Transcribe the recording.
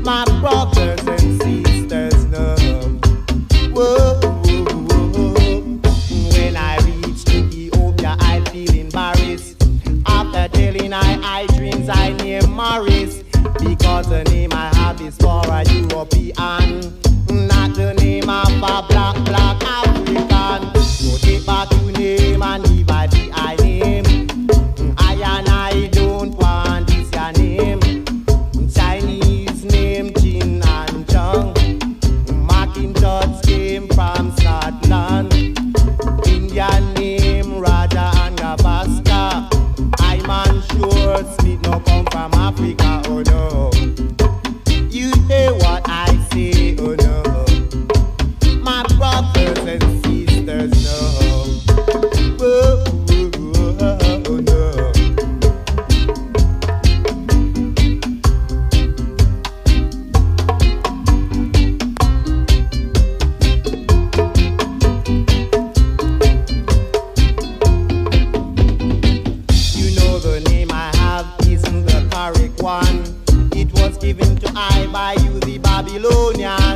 my brothers and sisters know. Whoa, whoa, whoa. When I reach Ethiopia, I feel embarrassed. After telling I dreams, I name Morris. Because the name I have is for a European, not the name of a black African. So take back your name and leave a D.I. name. I don't want this your name. Chinese name Jin and Chung. Macintosh came from Scotland. Indian name Raja and Gavaskar. I'm unsure Smith no come from Africa, oh no. You hear what I say, oh no. My brothers and sisters know. Whoa, whoa, whoa, oh no. You know the name I have isn't the correct one. It was given to I by you, the Babylonian.